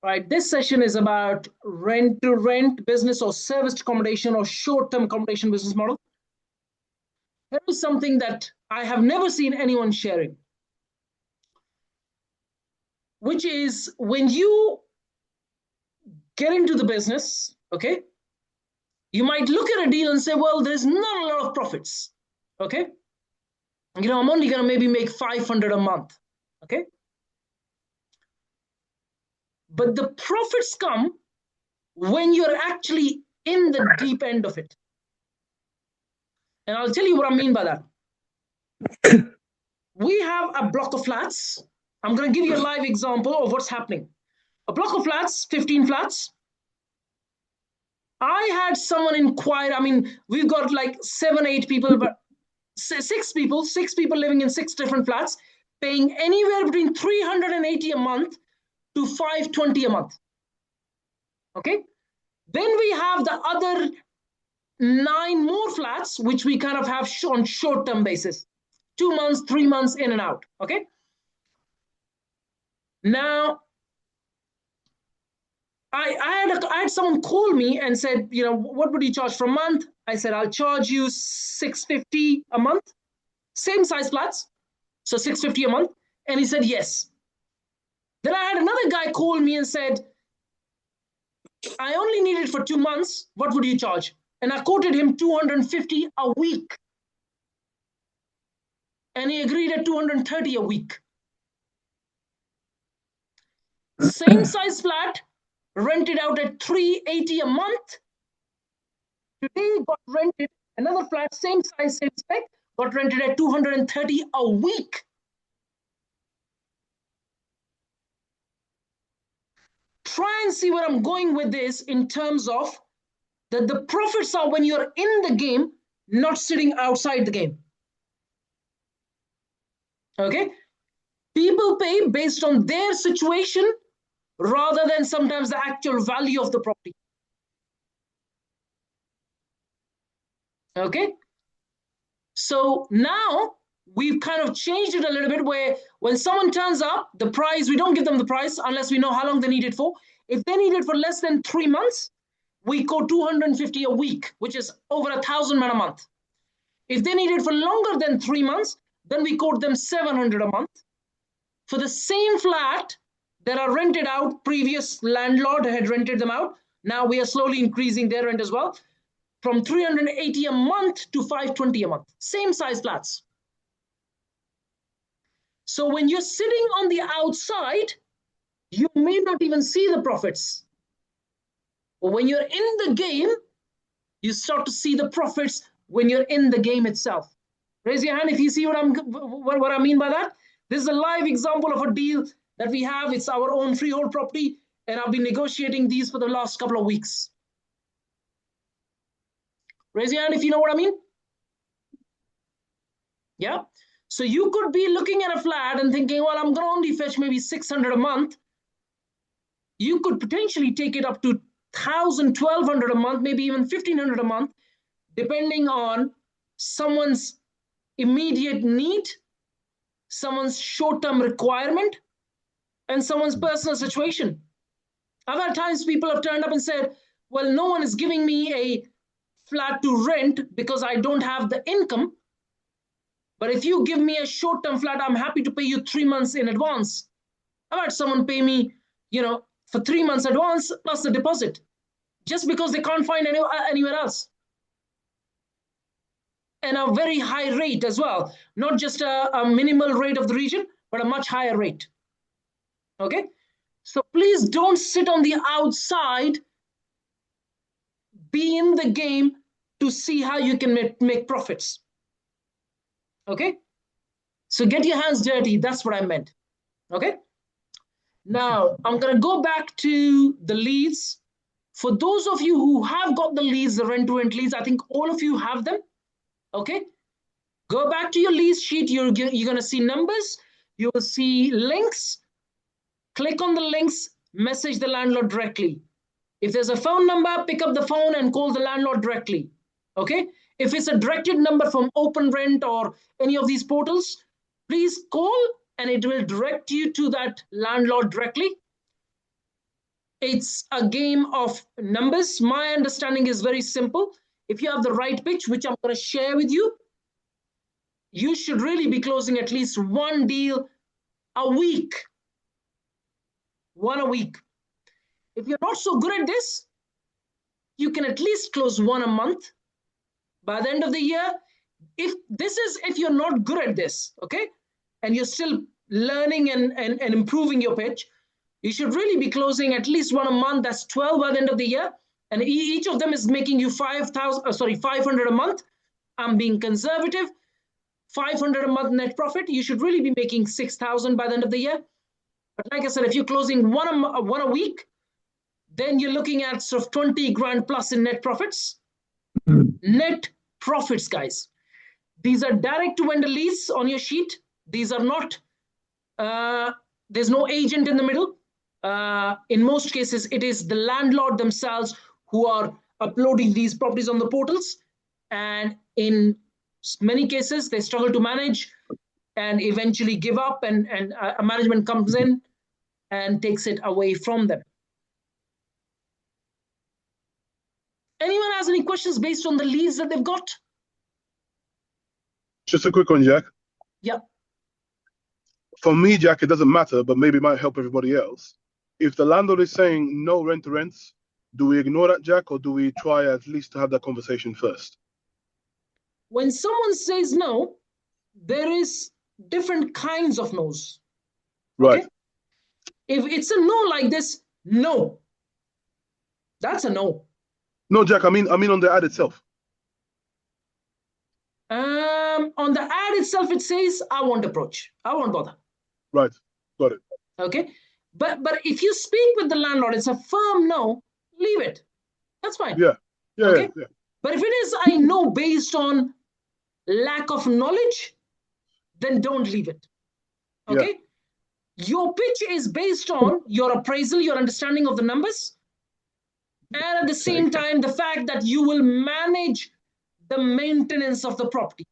Right, this session is about rent to rent business or serviced accommodation or short term accommodation business model. Here is something that I have never seen anyone sharing, which is when you get into the business, okay, you might look at a deal and say, well, there's not a lot of profits, okay? I'm only going to maybe make 500 a month, okay? But the profits come when you're actually in the deep end of it. And I'll tell you what I mean by that. We have a block of flats. I'm going to give you a live example of what's happening. A block of flats, 15 flats. I had someone inquire. I mean, we've got like 7, 8 people, but six people living in 6 different flats, paying anywhere between 380 a month to 520 a month. Okay. Then we have the other 9 more flats, which we kind of have on short-term basis, 2 months, 3 months in and out. Okay. Now, I had someone call me and said, what would you charge for a month? I said, I'll charge you 650 a month, same size flats, so 650 a month. And he said, yes. Then I had another guy call me and said, I only need it for 2 months. What would you charge? And I quoted him 250 a week. And he agreed at 230 a week. Same size flat, rented out at 380 a month. Today got rented, another flat, same size, same spec, got rented at 230 a week. Try and see where I'm going with this in terms of that the profits are when you're in the game, not sitting outside the game. Okay? People pay based on their situation rather than sometimes the actual value of the property. Okay? So now we've kind of changed it a little bit where when someone turns up, the price, we don't give them the price unless we know how long they need it for. If they need it for less than 3 months, we quote 250 a week, which is over 1,000 a month. If they need it for longer than 3 months, then we quote them 700 a month. For the same flat that are rented out, previous landlord had rented them out. Now we are slowly increasing their rent as well, from 380 a month to 520 a month. Same size flats. So when you're sitting on the outside, you may not even see the profits. But when you're in the game, you start to see the profits when you're in the game itself. Raise your hand if you see what I mean by that. This is a live example of a deal that we have. It's our own freehold property, and I've been negotiating these for the last couple of weeks. Raise your hand if you know what I mean. Yeah. So you could be looking at a flat and thinking, well, I'm going to only fetch maybe 600 a month. You could potentially take it up to 1,000, 1,200 a month, maybe even 1,500 a month, depending on someone's immediate need, someone's short-term requirement, and someone's personal situation. I've had times people have turned up and said, well, no one is giving me a flat to rent because I don't have the income. But if you give me a short-term flat, I'm happy to pay you 3 months in advance. I've had someone pay me, for 3 months advance plus the deposit, just because they can't find anywhere else. And a very high rate as well, not just a minimal rate of the region, but a much higher rate. Okay, so please don't sit on the outside. Be in the game to see how you can make profits. Okay, so get your hands dirty. That's what I meant. Okay, now I'm going to go back to the leads. For those of you who have got the leads, the rent-to-rent leads, I think all of you have them. Okay, go back to your lease sheet. You're going to see numbers. You will see links. Click on the links, message the landlord directly. If there's a phone number, pick up the phone and call the landlord directly. Okay, if it's a directed number from Open Rent or any of these portals, please call and it will direct you to that landlord directly. It's a game of numbers. My understanding is very simple. If you have the right pitch, which I'm going to share with you, you should really be closing at least one deal a week. One a week. If you're not so good at this, you can at least close one a month. By the end of the year, if you're not good at this, okay, and you're still learning and improving your pitch, you should really be closing at least one a month. That's 12 by the end of the year. And each of them is making you 500 a month. I'm being conservative. 500 a month net profit. You should really be making 6,000 by the end of the year. But like I said, if you're closing one a week, then you're looking at sort of 20 grand plus in net profits. Net profits, guys. These are direct to vendor leads on your sheet. These are not, there's no agent in the middle. In most cases, it is the landlord themselves who are uploading these properties on the portals. And in many cases, they struggle to manage and eventually give up, and a management comes in and takes it away from them. Anyone has any questions based on the leads that they've got? Just a quick one, Jack. Yeah. For me, Jack, it doesn't matter, but maybe it might help everybody else. If the landlord is saying no rent to rents, do we ignore that, Jack, or do we try at least to have that conversation first? When someone says no, there is different kinds of no's. Right. Okay? If it's a no like this, no. That's a no. No, Jack, I mean on the ad itself. On the ad itself, it says, I won't approach. I won't bother. Right. Got it. Okay. But if you speak with the landlord, it's a firm no, leave it. That's fine. Yeah. Yeah. Okay. Yeah. But if it is I know based on lack of knowledge, then don't leave it. Okay. Yeah. Your pitch is based on your appraisal, your understanding of the numbers, and at the same time, the fact that you will manage the maintenance of the property.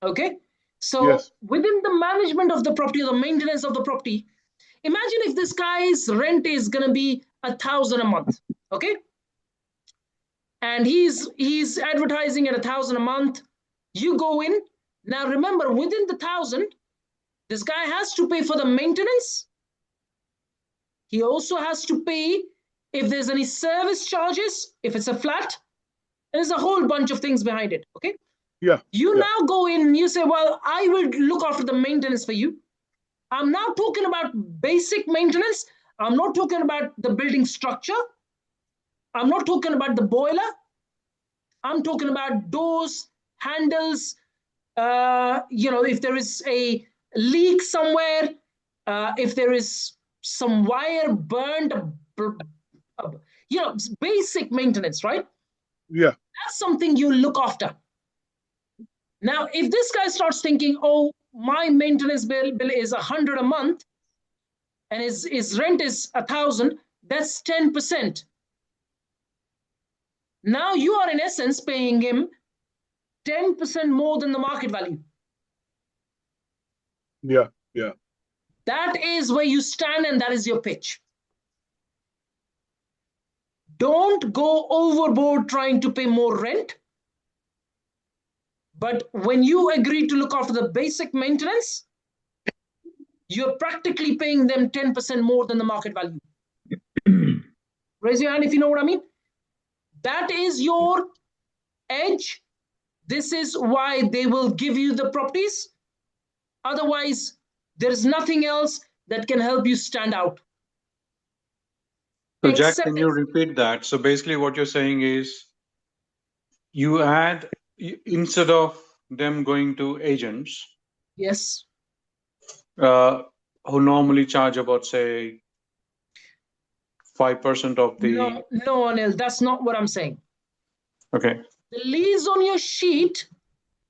Okay. So yes, within the management of the property, or the maintenance of the property, imagine if this guy's rent is going to be 1,000 a month. Okay. And he's advertising at 1,000 a month. You go in. Now remember, within the 1,000, this guy has to pay for the maintenance. He also has to pay if there's any service charges, if it's a flat. There's a whole bunch of things behind it. Okay. Yeah. You now go in and you say, well, I will look after the maintenance for you. I'm now talking about basic maintenance. I'm not talking about the building structure. I'm not talking about the boiler. I'm talking about doors, handles, if there is a leak somewhere, if there is some wire burned, basic maintenance, right? Yeah. That's something you look after. Now, if this guy starts thinking, oh, my maintenance bill is 100 a month and his rent is 1,000, that's 10%. Now you are in essence paying him 10% more than the market value. Yeah, yeah. That is where you stand, and that is your pitch. Don't go overboard trying to pay more rent. But when you agree to look after the basic maintenance, you're practically paying them 10% more than the market value. Raise your hand if you know what I mean. That is your edge. This is why they will give you the properties. Otherwise, there's nothing else that can help you stand out. So Jack, can you repeat that? So basically what you're saying is you add, instead of them going to agents. Yes. Who normally charge about, say, 5% of the... No, Anil, that's not what I'm saying. Okay. The leads on your sheet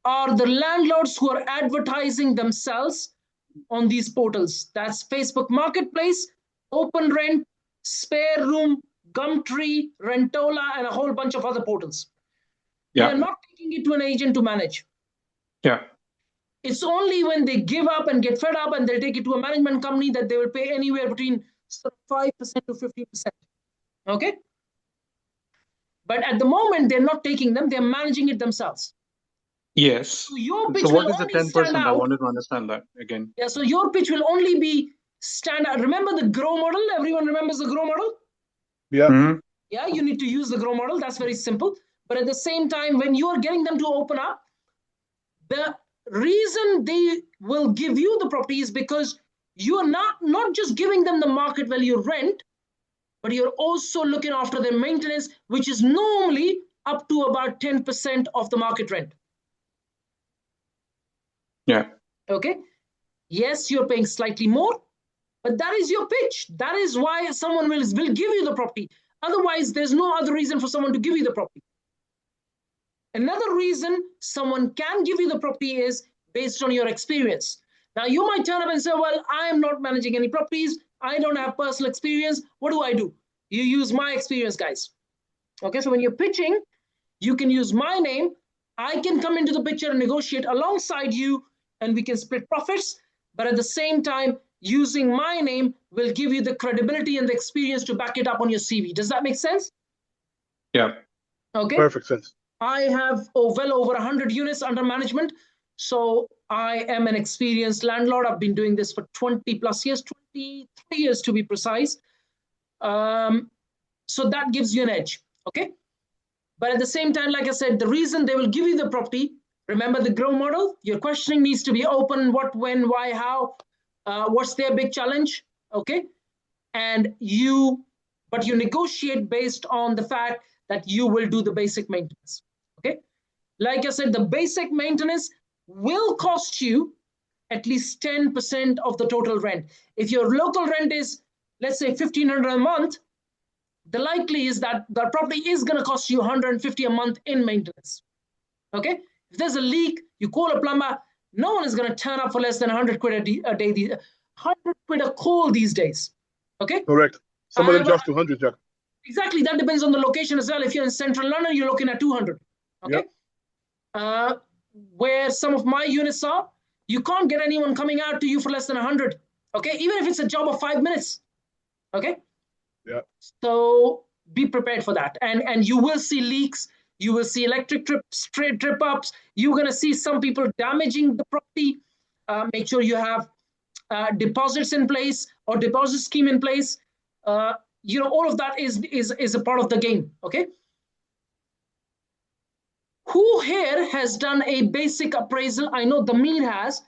are the landlords who are advertising themselves on these portals. That's Facebook Marketplace, Open Rent, Spare Room, Gumtree, Rentola, and a whole bunch of other portals. Yeah. They're not taking it to an agent to manage. Yeah. It's only when they give up and get fed up and they'll take it to a management company that they will pay anywhere between sort of 5% to 15%. Okay. But at the moment, they're not taking them, they're managing it themselves. Yes. So your pitch So what will is the only stand 10%? I out. wanted to understand that again. Yeah, so your pitch will only be stand out. Remember the grow model? Everyone remembers the grow model? Yeah. Mm-hmm. Yeah, you need to use the grow model. That's very simple. But at the same time, when you are getting them to open up, the reason they will give you the property is because you are not just giving them the market value rent, but you're also looking after their maintenance, which is normally up to about 10% of the market rent. Yeah. Okay. Yes, you're paying slightly more, but that is your pitch. That is why someone will give you the property. Otherwise, there's no other reason for someone to give you the property. Another reason someone can give you the property is based on your experience. Now, you might turn up and say, well, I am not managing any properties. I don't have personal experience. What do? You use my experience, guys. Okay, so when you're pitching, you can use my name. I can come into the picture and negotiate alongside you, and we can split profits. But at the same time, using my name will give you the credibility and the experience to back it up on your CV. Does that make sense? Yeah. Okay. Perfect sense. I have well over 100 units under management. So I am an experienced landlord. I've been doing this for 20 plus years, 23 years to be precise. So that gives you an edge. Okay. But at the same time, like I said, the reason they will give you the property, remember the grow model, your questioning needs to be open. What, when, why, how, what's their big challenge? Okay. And you negotiate based on the fact that you will do the basic maintenance. Okay. Like I said, the basic maintenance will cost you at least 10% of the total rent. If your local rent is, let's say, 1,500 a month, the likely is that the property is going to cost you 150 a month in maintenance. Okay. If there's a leak, you call a plumber, no one is going to turn up for less than 100 quid a day, 100 quid a call these days. Okay. Correct. Some of them charge 200, Jack. Exactly. That depends on the location as well. If you're in central London, you're looking at 200. Okay. Yep. Where some of my units are, you can't get anyone coming out to you for less than 100. Okay. Even if it's a job of 5 minutes. Okay. Yeah. So be prepared for that. And you will see leaks. You will see electric trip ups. You're going to see some people damaging the property. Make sure you have deposits in place or deposit scheme in place. All of that is a part of the game. Okay. Who here has done a basic appraisal? I know Damir has.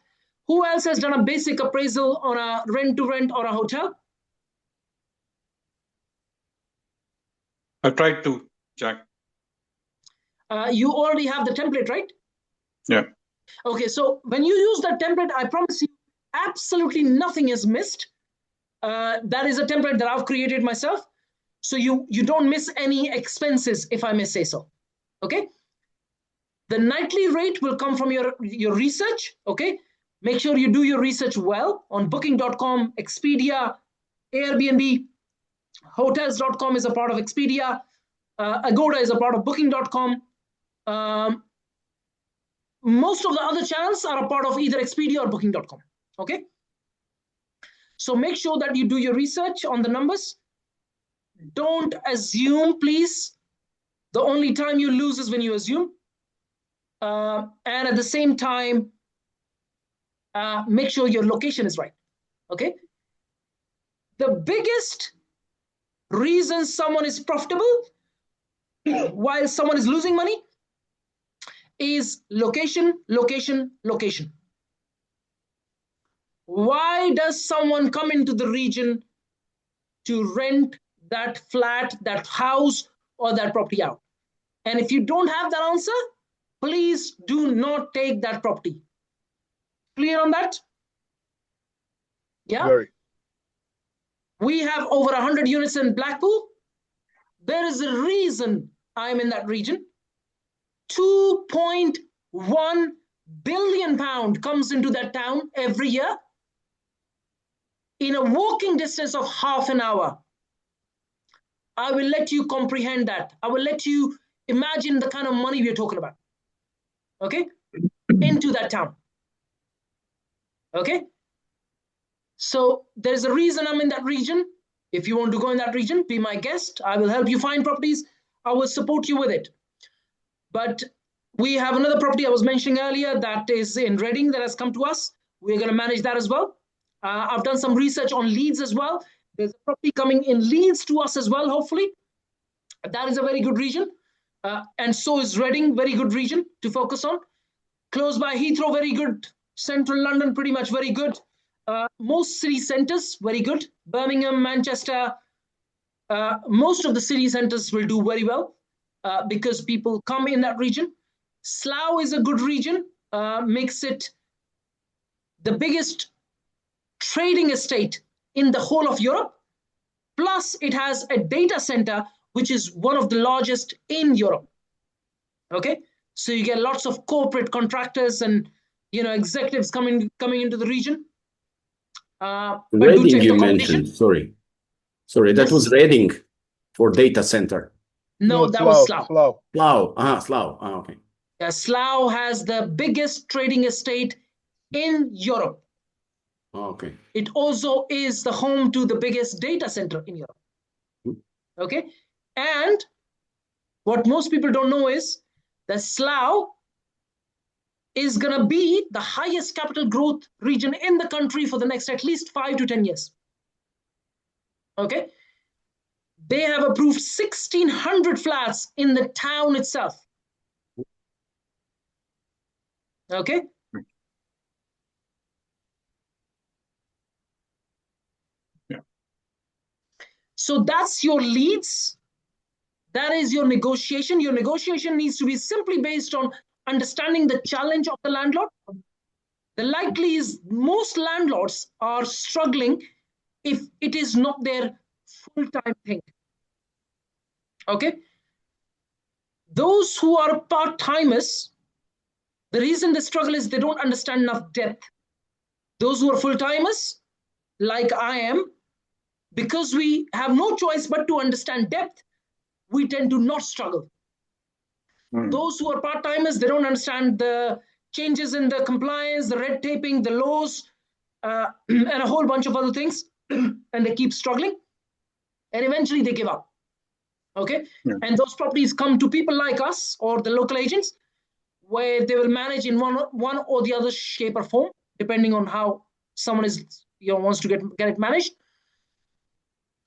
Who else has done a basic appraisal on a rent-to-rent or a hotel? I've tried to, Jack. You already have the template, right? Yeah. Okay, so when you use that template, I promise you, absolutely nothing is missed. That is a template that I've created myself. So you don't miss any expenses, if I may say so. Okay. The nightly rate will come from your research. Okay. Make sure you do your research well on booking.com, Expedia, Airbnb, hotels.com is a part of Expedia. Agoda is a part of booking.com. Most of the other channels are a part of either Expedia or booking.com. Okay. So make sure that you do your research on the numbers. Don't assume, please. The only time you lose is when you assume. And at the same time, make sure your location is right. Okay. The biggest reason someone is profitable while someone is losing money is location, location, location. Why does someone come into the region to rent that flat, that house, or that property out? And if you don't have that answer, please do not take that property. Clear on that? Yeah. Very. We have over 100 units in Blackpool. There is a reason I'm in that region. 2.1 billion pound comes into that town every year in a walking distance of half an hour. I will let you comprehend that. I will let you imagine the kind of money we're talking about. Okay? Into that town. Okay? So there's a reason I'm in that region. If you want to go in that region, be my guest. I will help you find properties. I will support you with it. But we have another property I was mentioning earlier that is in Reading that has come to us. We're going to manage that as well. I've done some research on Leeds as well. There's a property coming in Leeds to us as well, hopefully. That is a very good region. And so is Reading, very good region to focus on. Close by Heathrow, very good. Central London, pretty much very good. Most city centres, very good. Birmingham, Manchester, most of the city centres will do very well because people come in that region. Slough is a good region, makes it the biggest trading estate in the whole of Europe. Plus, it has a data center, which is one of the largest in Europe. Okay, so you get lots of corporate contractors and executives coming into the region. Reading, you mentioned. Sorry, that yes. was Reading for data center. No, that was Slough. Slough. Okay. Yeah, Slough has the biggest trading estate in Europe. Okay. It also is the home to the biggest data center in Europe. Okay. And what most people don't know is that Slough is going to be the highest capital growth region in the country for the next at least 5 to 10 years. Okay. They have approved 1,600 flats in the town itself. Okay. Yeah. So that's your leads. That is your negotiation. Your negotiation needs to be simply based on understanding the challenge of the landlord. The likely is most landlords are struggling if it is not their full-time thing. Okay. Those who are part-timers, the reason they struggle is they don't understand enough depth. Those who are full-timers, like I am, because we have no choice but to understand depth, we tend to not struggle. Those who are part-timers, they don't understand the changes in the compliance, the red taping, the laws, and a whole bunch of other things, and they keep struggling, and eventually they give up. Okay. Yeah. And those properties come to people like us or the local agents, where they will manage in one or the other shape or form, depending on how someone is wants to get it managed.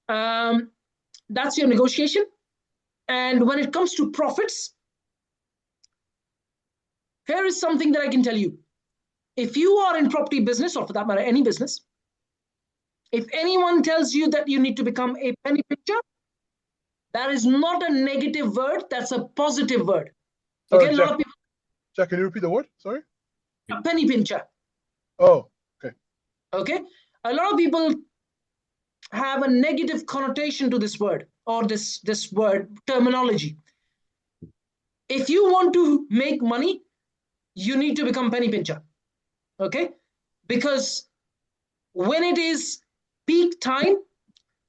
That's your negotiation. And when it comes to profits, here is something that I can tell you. If you are in property business, or for that matter, any business, if anyone tells you that you need to become a penny pincher, that is not a negative word, that's a positive word. Okay, Jack, a lot of people, Jack, can you repeat the word? Sorry? A penny pincher. Oh, okay. Okay. A lot of people have a negative connotation to this word or this word terminology. If you want to make money, you need to become penny pincher. Okay. Because when it is peak time,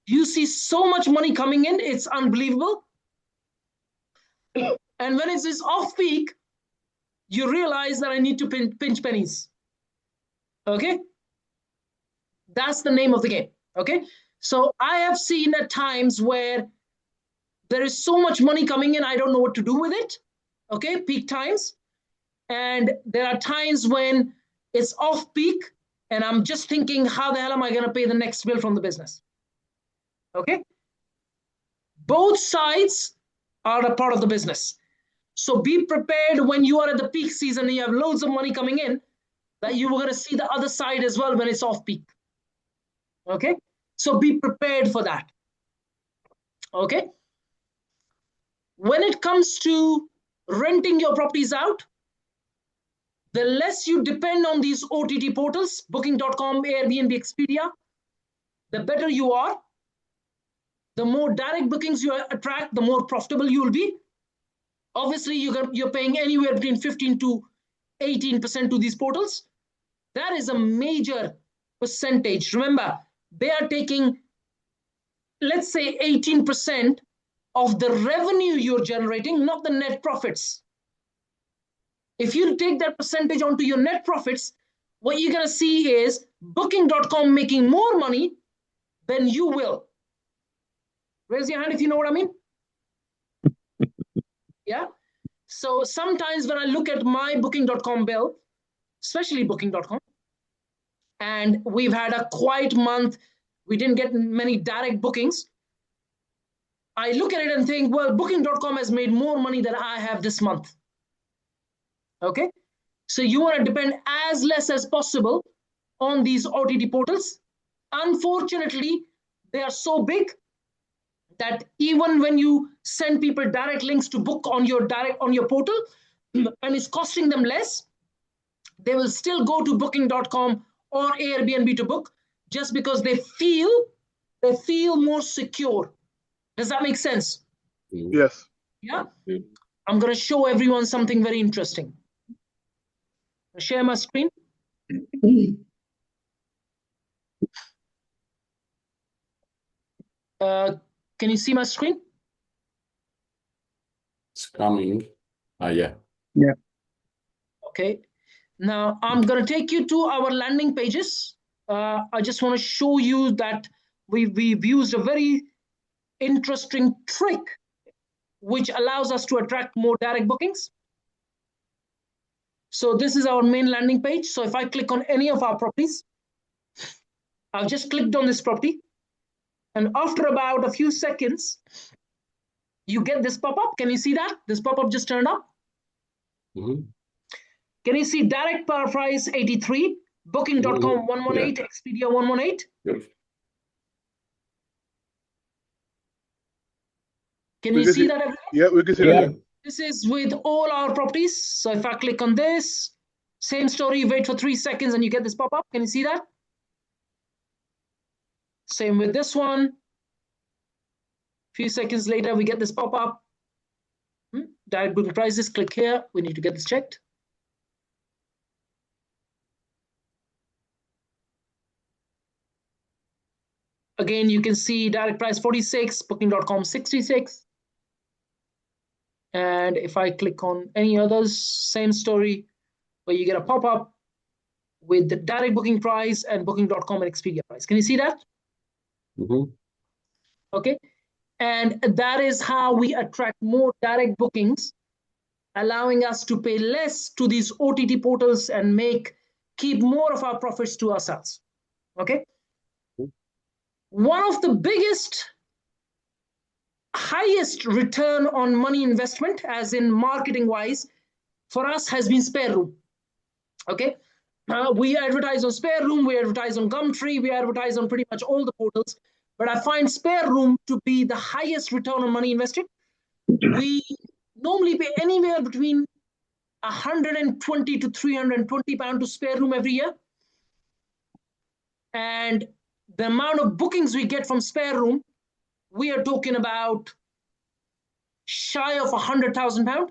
you see so much money coming in, it's unbelievable. And when it is off peak, you realize that I need to pinch pennies. Okay. That's the name of the game. Okay. So I have seen at times where there is so much money coming in, I don't know what to do with it. Okay. Peak times. And there are times when it's off peak and I'm just thinking, how the hell am I going to pay the next bill from the business? Okay. Both sides are a part of the business. So be prepared when you are at the peak season and you have loads of money coming in, that you are going to see the other side as well when it's off peak. Okay. So be prepared for that. Okay. When it comes to renting your properties out, the less you depend on these OTT portals, Booking.com, Airbnb, Expedia, the better you are. The more direct bookings you attract, the more profitable you will be. Obviously, you're paying anywhere between 15 to 18% to these portals. That is a major percentage. Remember, they are taking, let's say, 18% of the revenue you're generating, not the net profits. If you take that percentage onto your net profits, what you're going to see is Booking.com making more money than you will. Raise your hand if you know what I mean. Yeah. So sometimes when I look at my booking.com bill, especially booking.com, and we've had a quiet month, we didn't get many direct bookings, I look at it and think, well, booking.com has made more money than I have this month. Okay. So you want to depend as less as possible on these OTT portals. Unfortunately, they are so big that even when you send people direct links to book on your portal and it's costing them less, they will still go to booking.com or Airbnb to book just because they feel more secure. Does that make sense? Yes. Yeah. I'm going to show everyone something very interesting. I'll share my screen. Can you see my screen? It's coming. Yeah. Yeah. Okay. Now I'm going to take you to our landing pages. I just want to show you that we've used a very interesting trick which allows us to attract more direct bookings. So this is our main landing page. So if I click on any of our properties, I've just clicked on this property. And after about a few seconds, you get this pop-up. Can you see that? This pop-up just turned up. Mm-hmm. Can you see direct price 83, booking.com 118, yeah. Expedia 118? Yep. Can you see that, everyone? Yeah, we can see Yeah. that. This is with all our properties. So if I click on this, same story, wait for 3 seconds and you get this pop-up. Can you see that? Same with this one. Few seconds later, we get this pop-up. Direct booking prices, click here. We need to get this checked. Again, you can see direct price 46, booking.com 66. And if I click on any others, same story, where you get a pop-up with the direct booking price and booking.com and Expedia price. Can you see that? Mm-hmm. Okay. And that is how we attract more direct bookings, allowing us to pay less to these OTT portals and keep more of our profits to ourselves. Okay. One of the highest return on money investment, as in marketing wise, for us has been Spare Room. Okay. We advertise on Spare Room, we advertise on Gumtree, we advertise on pretty much all the portals, but I find Spare Room to be the highest return on money invested. We normally pay anywhere between 120 to 320 pounds to Spare Room every year. And the amount of bookings we get from Spare Room, we are talking about shy of 100,000 pounds.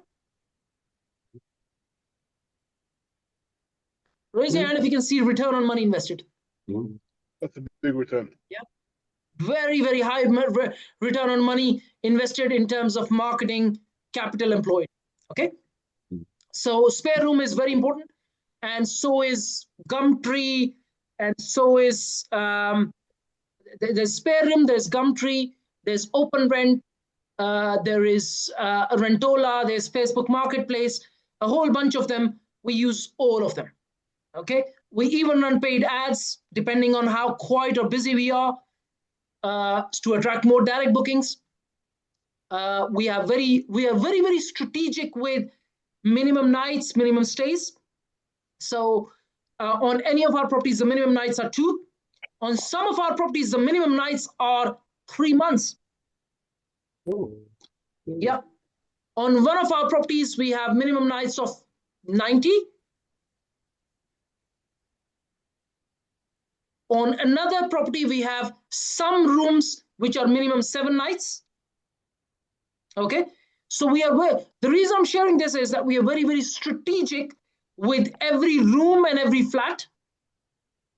Raise your hand if you can see return on money invested. That's a big return. Yeah. Very, very high return on money invested in terms of marketing capital employed. Okay. So Spare Room is very important. And so is Gumtree. And so is, there's Spare Room, there's Gumtree, there's Open Rent, there is Rentola, there's Facebook Marketplace, a whole bunch of them. We use all of them. Okay. We even run paid ads depending on how quiet or busy we are to attract more direct bookings. We are very strategic with minimum nights, minimum stays. So on any of our properties, the minimum nights are 2. On some of our properties, the minimum nights are 3 months. Oh. Yeah. On one of our properties, we have minimum nights of 90. On another property, we have some rooms which are minimum 7 nights. Okay. So the reason I'm sharing this is that we are very strategic with every room and every flat.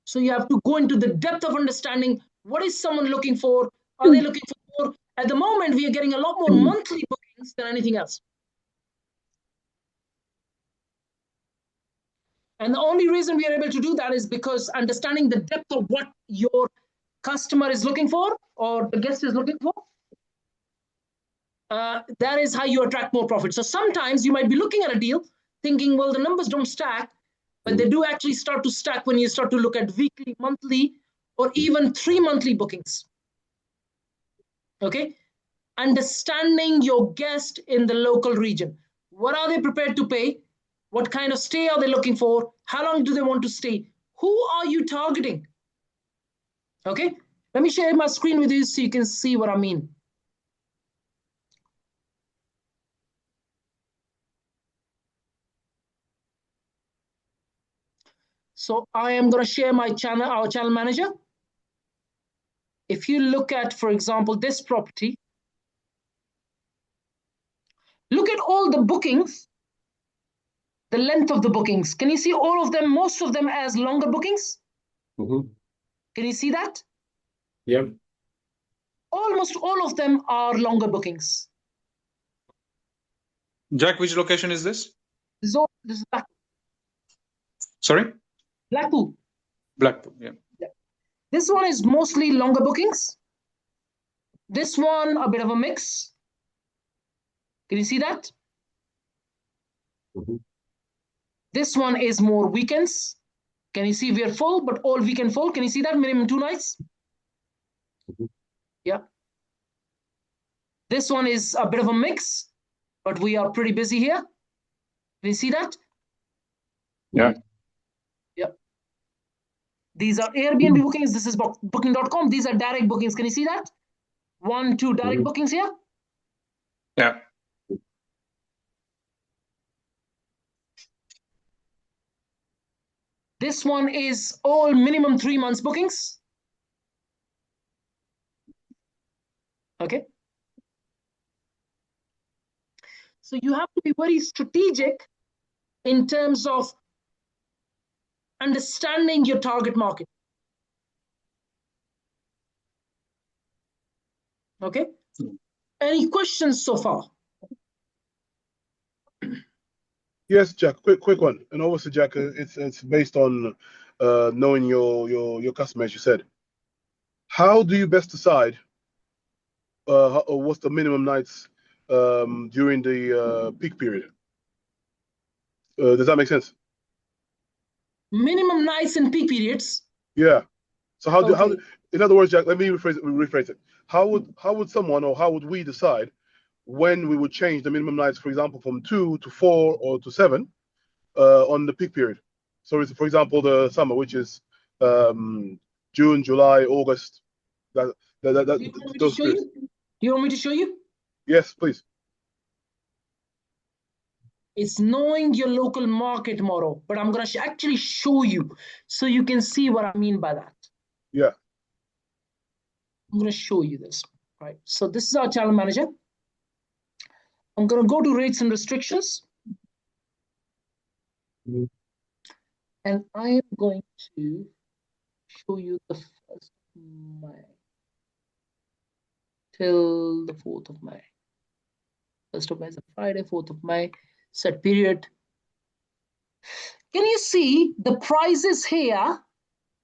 So you have to go into the depth of understanding what is someone looking for? Are they looking for more? At the moment, we are getting a lot more monthly bookings than anything else. And the only reason we are able to do that is because understanding the depth of what your customer is looking for or the guest is looking for. that is how you attract more profit. So sometimes you might be looking at a deal thinking, well, the numbers don't stack, but they do actually start to stack when you start to look at weekly, monthly, or even 3-monthly bookings. Okay. Understanding your guest in the local region. What are they prepared to pay? What kind of stay are they looking for? How long do they want to stay? Who are you targeting? Okay. Let me share my screen with you so you can see what I mean. So I am going to share my channel, our channel manager. If you look at, for example, this property, look at all the bookings, the length of the bookings. Can you see all of them, most of them as longer bookings? Mm-hmm. Can you see that? Yeah. Almost all of them are longer bookings. Jack, which location is this? This is Blackpool. Sorry? Blackpool. Blackpool, yeah. This one is mostly longer bookings. This one, a bit of a mix. Can you see that? Mm-hmm. This one is more weekends. Can you see we are full, but all weekend full? Can you see that? Minimum 2 nights. Mm-hmm. Yeah. This one is a bit of a mix, but we are pretty busy here. Can you see that? Yeah. Yeah. These are Airbnb bookings. This is booking.com. These are direct bookings. Can you see that? 1, 2 direct bookings here. Yeah. This one is all minimum 3 months bookings. Okay. So you have to be very strategic in terms of understanding your target market. Okay. Any questions so far? Yes, Jack. Quick one. And obviously, Jack, it's based on knowing your customers. You said, how do you best decide or what's the minimum nights during the peak period? Does that make sense? Minimum nights and peak periods. Yeah. So Okay. in other words, Jack, let me rephrase it. How would someone or how would we decide when we would change the minimum nights, for example, from 2 to 4 or to 7 on the peak period? So, it's, for example, the summer, which is June, July, August. Do you want me to Those show periods. you? Do you want me to show you? Yes, please. It's knowing your local market model, but I'm going to actually show you so you can see what I mean by that. Yeah. I'm going to show you this, right? So this is our channel manager. I'm going to go to rates and restrictions. Mm-hmm. And I am going to show you the 1st of May till the 4th of May. 1st of May is a Friday, 4th of May, set period. Can you see the prices here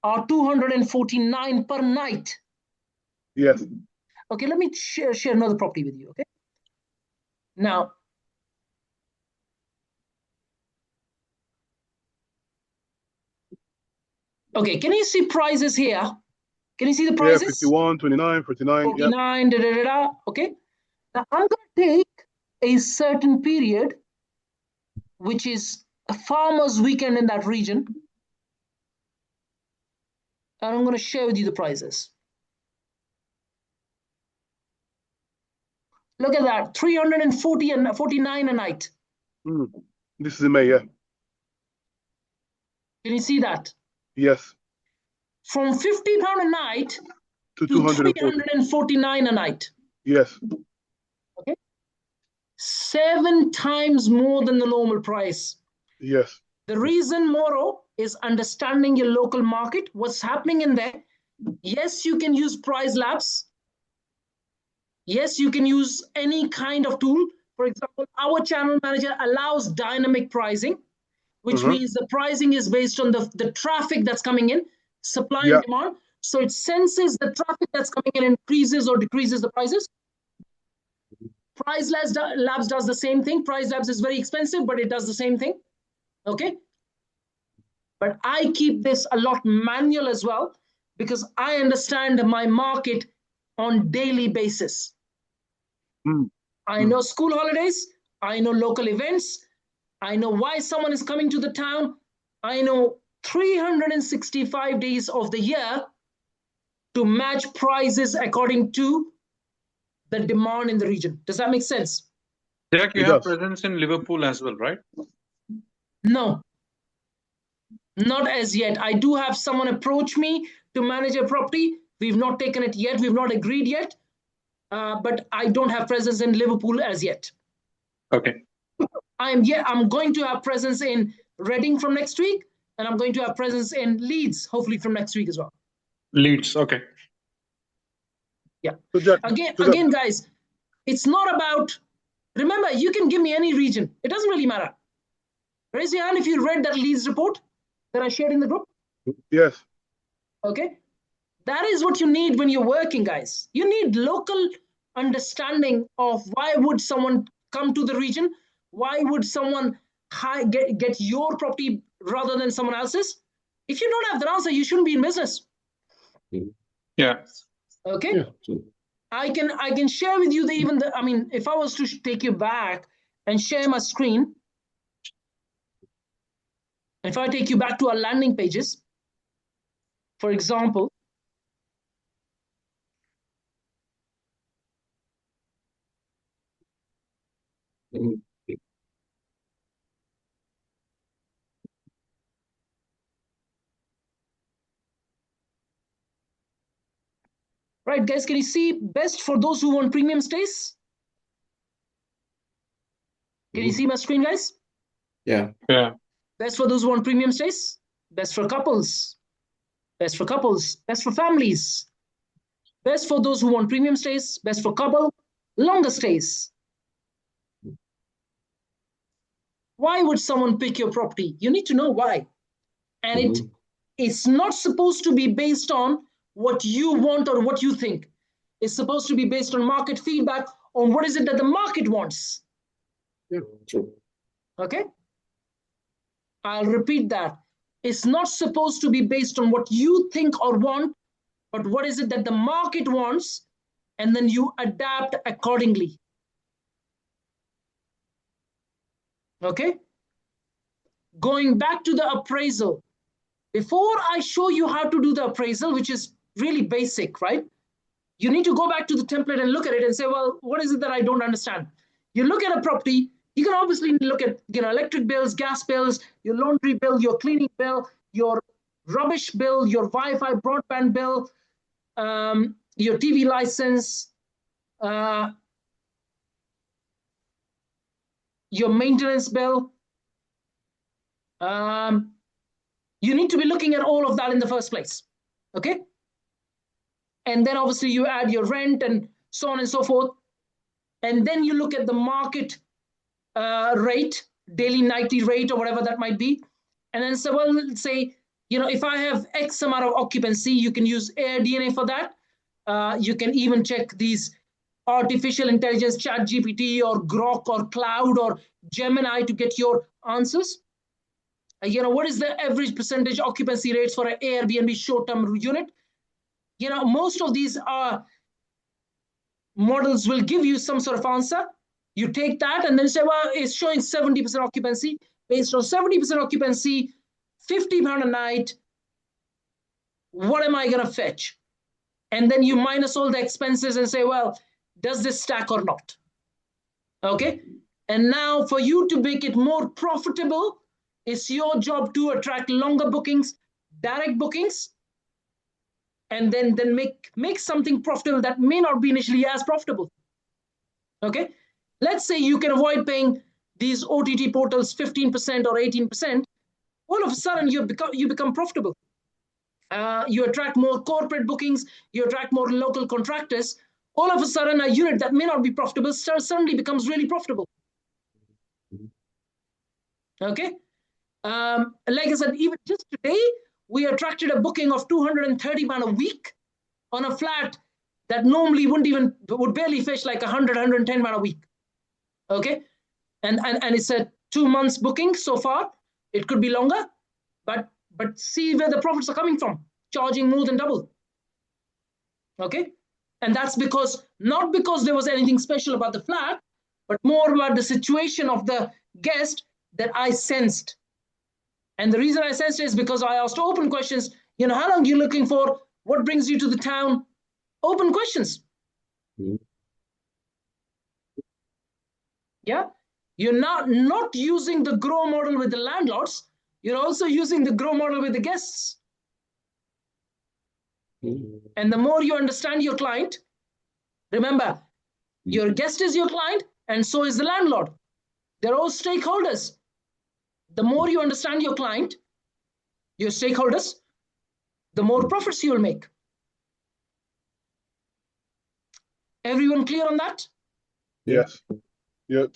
are 249 per night? Yes. Okay, let me share another property with you, okay? Now, okay, can you see prices here? Can you see the prices? Yeah, 51, 29, 49. 49, Yep. Okay. Now, I'm going to take a certain period, which is a farmer's weekend in that region, and I'm going to share with you the prices. Look at that, 340 and 49 a night. This is in May, yeah. Can you see that? Yes. From £50 a night To to 349 a night. Yes. Okay. 7 times more than the normal price. Yes. The reason, Moro, is understanding your local market, what's happening in there. Yes, you can use price labs. Yes, you can use any kind of tool. For example, our channel manager allows dynamic pricing, which means the pricing is based on the traffic that's coming in, supply and demand. So it senses the traffic that's coming in, increases or decreases the prices. Price Labs does the same thing. Price Labs is very expensive, but it does the same thing. Okay. But I keep this a lot manual as well, because I understand my market on daily basis. I know school holidays. I know local events. I know why someone is coming to the town. I know 365 days of the year to match prices according to the demand in the region. Does that make sense? Jack, you It have does. presence in Liverpool as well, right? No, not as yet. I do have someone approach me to manage a property. We've not taken it yet. We've not agreed yet. But I don't have presence in Liverpool as yet. Okay. I'm going to have presence in Reading from next week, and I'm going to have presence in Leeds, hopefully from next week as well. Leeds. Okay. Yeah. So Jack, Again, guys, it's not about. Remember, you can give me any region. It doesn't really matter. Raise your hand if you read that Leeds report that I shared in the group. yes. Okay. That is what you need when you're working, guys. You need local understanding of why would someone come to the region? Why would someone get your property rather than someone else's? If you don't have that answer, you shouldn't be in business. Yeah. Okay. Yeah. I can share with you if I was to take you back and share my screen, if I take you back to our landing pages, for example, right, guys, can you see best for those who want premium stays? Can you see my screen, guys? Yeah. Yeah. Best for those who want premium stays, best for couples, best for couples, best for families, best for those who want premium stays, best for couple, longer stays. Why would someone pick your property? You need to know why. And it's not supposed to be based on what you want or what you think. It's supposed to be based on market feedback on what is it that the market wants. Yeah, true. Okay? I'll repeat that. It's not supposed to be based on what you think or want, but what is it that the market wants, and then you adapt accordingly. Okay? Going back to the appraisal. Before I show you how to do the appraisal, which is really basic, right? You need to go back to the template and look at it and say, well, what is it that I don't understand? You look at a property, you can obviously look at electric bills, gas bills, your laundry bill, your cleaning bill, your rubbish bill, your Wi-Fi broadband bill, your TV license, your maintenance bill. You need to be looking at all of that in the first place, okay? And then obviously you add your rent and so on and so forth. And then you look at the market rate, daily, nightly rate, or whatever that might be. And then say, well, say, if I have X amount of occupancy, you can use AirDNA for that. You can even check these artificial intelligence, ChatGPT or Grok or Cloud or Gemini to get your answers. What is the average percentage occupancy rates for an Airbnb short-term unit? Most of these models will give you some sort of answer. You take that and then say, well, it's showing 70% occupancy. Based on 70% occupancy, £50 a night, what am I going to fetch? And then you minus all the expenses and say, well, does this stack or not? Okay. And now for you to make it more profitable, it's your job to attract longer bookings, direct bookings, and then make something profitable that may not be initially as profitable. Okay. Let's say you can avoid paying these OTT portals 15% or 18%. All of a sudden you become profitable. You attract more corporate bookings, you attract more local contractors. All of a sudden, a unit that may not be profitable suddenly becomes really profitable. Okay. Like I said, even just today, we attracted a booking of £230 a week on a flat that normally would barely fetch like 100, 110 pound a week. Okay. And it's a 2 months booking so far. It could be longer, but see where the profits are coming from, charging more than double. Okay. And that's not because there was anything special about the flat, but more about the situation of the guest that I sensed. And the reason I sensed is because I asked open questions. How long are you looking for? What brings you to the town? Open questions. Mm-hmm. Yeah. You're not using the grow model with the landlords. You're also using the grow model with the guests. Mm-hmm. And the more you understand your client, remember, your guest is your client, and so is the landlord. They're all stakeholders. The more you understand your client, your stakeholders, the more profits you will make. Everyone clear on that? Yes. Yep.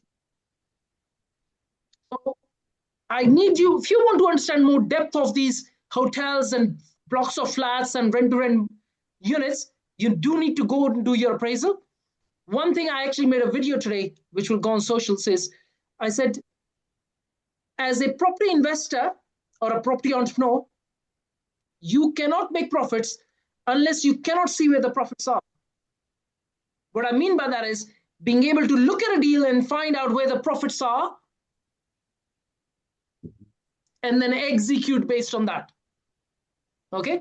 So I need you, if you want to understand more depth of these hotels and blocks of flats and rent-to-rent units, you do need to go and do your appraisal. One thing I actually made a video today, which will go on socials, is I said, as a property investor or a property entrepreneur, you cannot make profits unless you cannot see where the profits are. What I mean by that is being able to look at a deal and find out where the profits are and then execute based on that. Okay?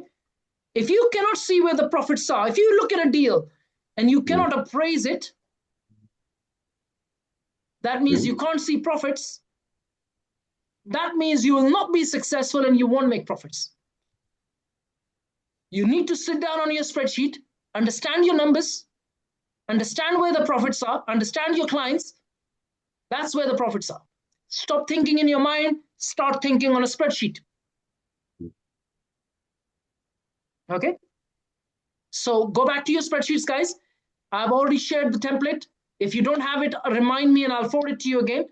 If you cannot see where the profits are, if you look at a deal and you cannot appraise it, that means you can't see profits. That means you will not be successful and you won't make profits. You need to sit down on your spreadsheet, understand your numbers, understand where the profits are, understand your clients. That's where the profits are. Stop thinking in your mind, start thinking on a spreadsheet. Okay? So go back to your spreadsheets, guys. I've already shared the template. If you don't have it, remind me and I'll forward it to you again.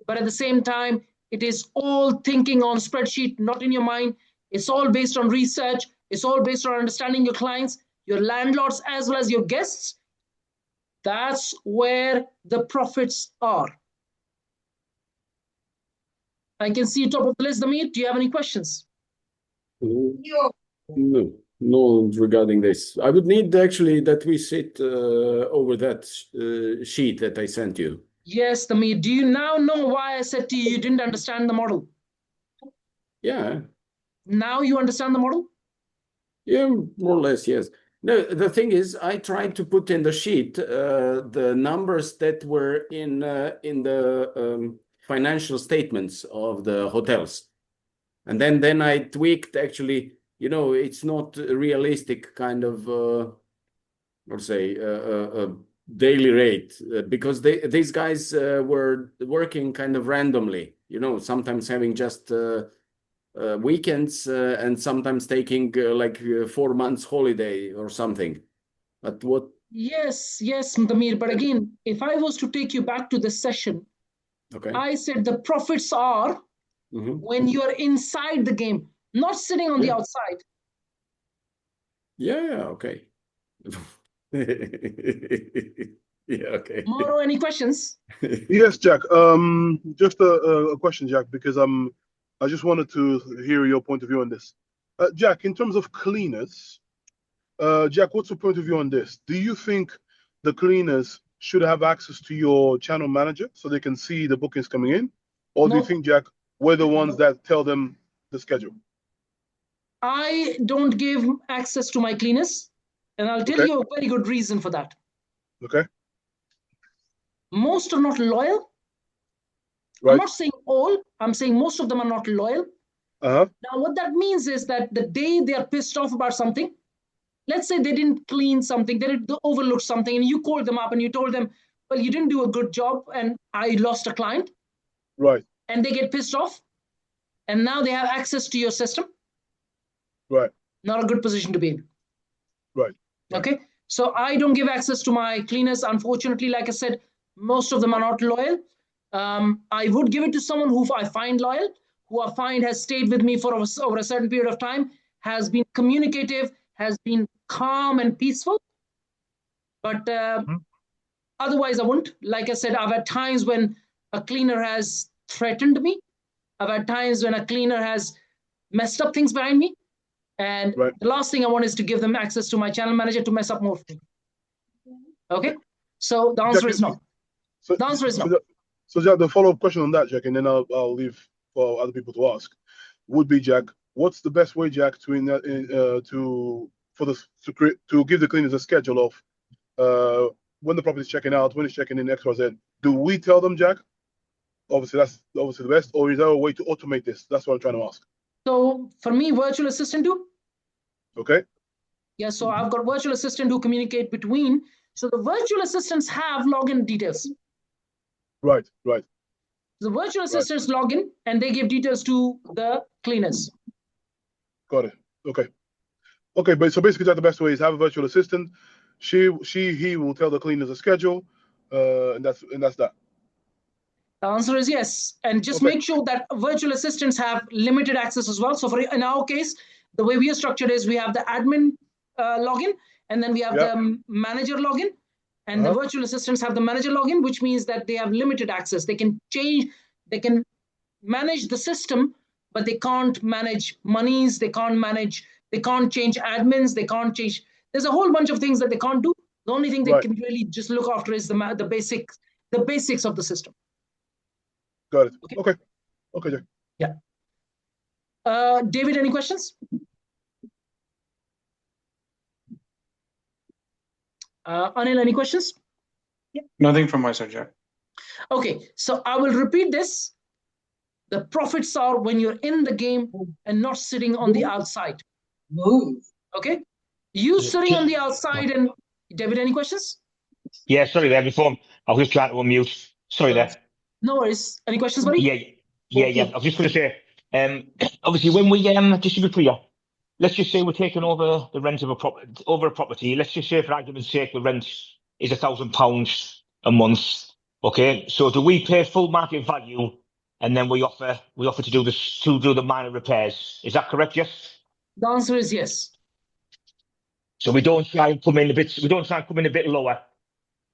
But at the same time, it is all thinking on spreadsheet, not in your mind. It's all based on research. It's all based on understanding your clients, your landlords, as well as your guests. That's where the profits are. I can see top of the list, Amit. Do you have any questions? No, regarding this. I would need actually that we sit over that sheet that I sent you. Yes, Amit. Do you now know why I said to you, you didn't understand the model? Yeah. Now you understand the model? Yeah, more or less, yes. No, the thing is, I tried to put in the sheet the numbers that were in the financial statements of the hotels. And then I tweaked actually, it's not a realistic kind of, let's say, daily rate because these guys were working kind of randomly, sometimes having just weekends and sometimes taking like 4 months holiday or something. But what? Yes, Damir. But again, if I was to take you back to the session, Okay. I said the profits are when you're inside the game, not sitting on the outside. Yeah, okay. Yeah, okay. Mauro, any questions? Yes, Jack. Just a question, Jack, because I just wanted to hear your point of view on this. Jack, in terms of cleaners, Jack, what's your point of view on this? Do you think the cleaners should have access to your channel manager so they can see the bookings coming in? Or do you think, Jack, we're the ones that tell them the schedule? I don't give access to my cleaners, and I'll tell you a very good reason for that. Okay. Most are not loyal. Right. I'm not saying all, I'm saying most of them are not loyal. Now, what that means is that the day they are pissed off about something, let's say they didn't clean something, they overlooked something, and you called them up and you told them, well, you didn't do a good job and I lost a client. Right. And they get pissed off, and now they have access to your system. Right. Not a good position to be in. Right. Okay. So I don't give access to my cleaners. Unfortunately, like I said, most of them are not loyal. I would give it to someone who I find loyal, who I find has stayed with me for over a certain period of time, has been communicative, has been calm and peaceful. But otherwise, I wouldn't. Like I said, I've had times when a cleaner has threatened me. I've had times when a cleaner has messed up things behind me. And Right. the last thing I want is to give them access to my channel manager to mess up more for me. Okay? So the answer is no. The answer is no. So Jack, the follow-up question on that, Jack, and then I'll leave for other people to ask, would be, Jack, what's the best way, Jack, to give the cleaners a schedule of when the property is checking out, when it's checking in, X, Y, Z? Do we tell them, Jack? Obviously, that's obviously the best. Or is there a way to automate this? That's what I'm trying to ask. So for me, virtual assistant do. Okay. Yeah, so I've got virtual assistant who communicate between. So the virtual assistants have login details. Right, right. The virtual assistants log in and they give details to the cleaners. Got it. Okay. Okay, but so basically, Jack, the best way is have a virtual assistant. He will tell the cleaners a schedule, and that's that. The answer is yes. And just make sure that virtual assistants have limited access as well. So in our case, the way we are structured is we have the admin login, and then we have the manager login, and the virtual assistants have the manager login, which means that they have limited access. They can manage the system, but they can't manage monies. They can't change admins. They can't change. There's a whole bunch of things that they can't do. The only thing they can really just look after is the basics of the system. Got it. Okay, Jack. Yeah. David, any questions? Anil, any questions? Nothing from my side, Jack. Okay, so I will repeat this. The profits are when you're in the game and not sitting on the outside. Okay? You sitting on the outside and... David, any questions? Yeah, sorry there, before I was just trying to unmute. Sorry there. No worries. Any questions, buddy? Yeah. I was just going to say, obviously, when we just to be clear, let's just say we're taking over the rent of a property. Let's just say, for argument's sake, the rent is £1,000 a month. Okay, so do we pay full market value, and then we offer to do the minor repairs? Is that correct? Yes. The answer is yes. So we don't try and come in a bit lower.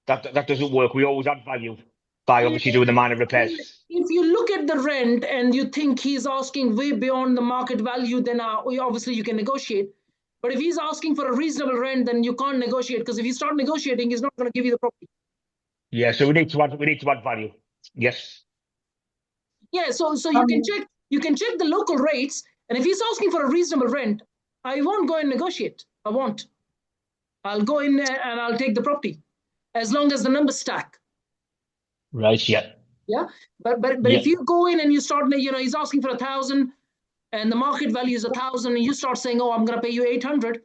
That doesn't work. We always add value by obviously doing the minor repairs. If you look at the rent and you think he's asking way beyond the market value, then obviously you can negotiate. But if he's asking for a reasonable rent, then you can't negotiate, because if you start negotiating, he's not going to give you the property. Yeah, so we need to add value. Yes. Yeah, so you can check the local rates, and if he's asking for a reasonable rent, I won't go and negotiate. I won't. I'll go in and I'll take the property, as long as the numbers stack. Right. Yeah. Yeah, but if you go in and you start, he's asking for 1,000, and the market value is 1,000, and you start saying, "Oh, I'm going to pay you 800,"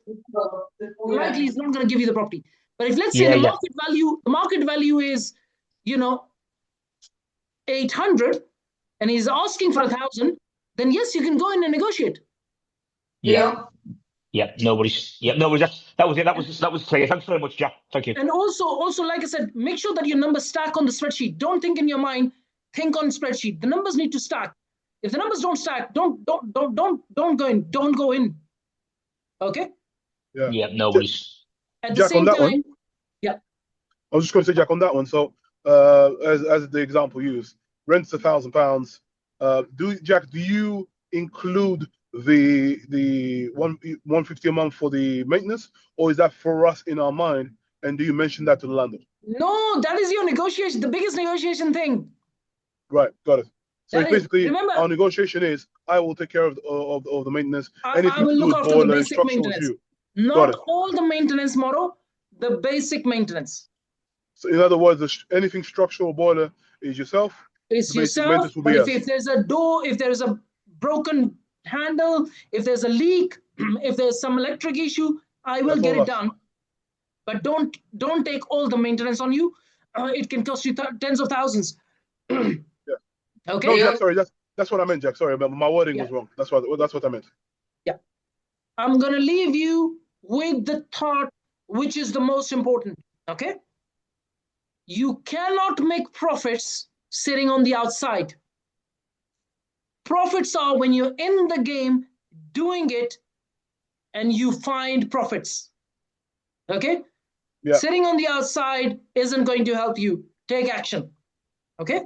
likely he's not going to give you the property. But if, let's say, the market value is, 800, and he's asking for 1,000, then yes, you can go in and negotiate. Yeah. No worries. That was it. That was clear. Thanks very much, Jack. Thank you. And also, like I said, make sure that your numbers stack on the spreadsheet. Don't think in your mind. Think on spreadsheet. The numbers need to stack. If the numbers don't stack, don't go in. Don't go in. Okay. Yeah. No worries. At the same time, I was just going to say, Jack, on that one. So, as the example used, rent's £1,000. Do you include the 150 a month for the maintenance, or is that for us in our mind? And do you mention that to the landlord? No, that is your negotiation, the biggest negotiation thing. Right, got it. So basically, remember, our negotiation is I will take care of the maintenance. I will look after the basic maintenance. Not all the maintenance, Moro, the basic maintenance. So in other words, anything structural boiler is yourself. It's yourself, but if there's a door, if there's a broken handle, if there's a leak, if there's some electric issue, I will get it done. But don't take all the maintenance on you. It can cost you tens of thousands. Okay. No, Jack, sorry, that's what I meant, Jack. Sorry, my wording was wrong. That's what I meant. Yeah. I'm gonna leave you with the thought, which is the most important. Okay. You cannot make profits sitting on the outside. Profits are when you're in the game doing it and you find profits. Okay? Yeah. Sitting on the outside isn't going to help you. Take action. Okay?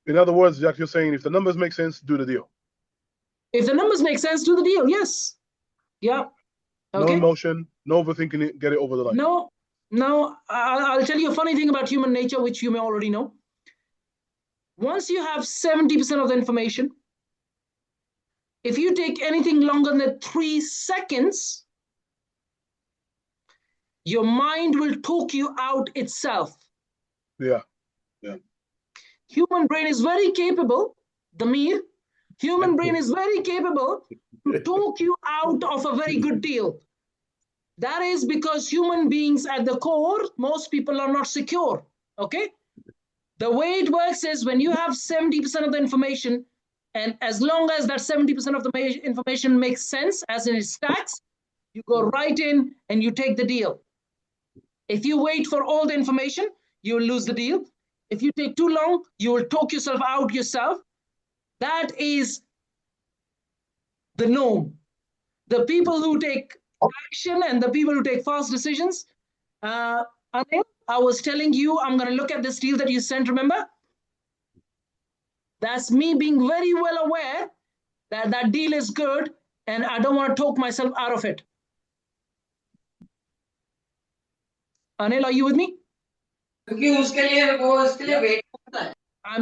In other words, Jack, you're saying if the numbers make sense, do the deal. If the numbers make sense, do the deal. Yes. Yeah. No Okay. emotion, no overthinking it, get it over the line. No, I'll tell you a funny thing about human nature, which you may already know. Once you have 70% of the information, if you take anything longer than 3 seconds, your mind will talk you out itself. Yeah. Human brain is very capable, Damir. Human brain is very capable to talk you out of a very good deal. That is because human beings at the core, most people are not secure. Okay? The way it works is when you have 70% of the information, and as long as that 70% of the information makes sense, as in it stacks, you go right in and you take the deal. If you wait for all the information, you will lose the deal. If you take too long, you will talk yourself out yourself. That is the norm. The people who take action and the people who take fast decisions. Anil, I was telling you, I'm going to look at this deal that you sent, remember? That's me being very well aware that that deal is good and I don't want to talk myself out of it. Anil, are you with me? I'm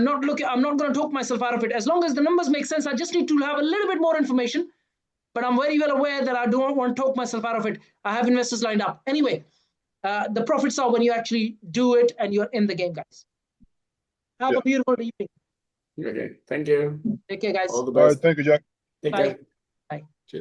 not going to talk myself out of it. As long as the numbers make sense, I just need to have a little bit more information. But I'm very well aware that I don't want to talk myself out of it. I have investors lined up. Anyway, the profits are when you actually do it and you're in the game, guys. Have a beautiful evening. Okay, thank you. Take care, guys. All the All right, best. thank you, Jack. Take Bye. care.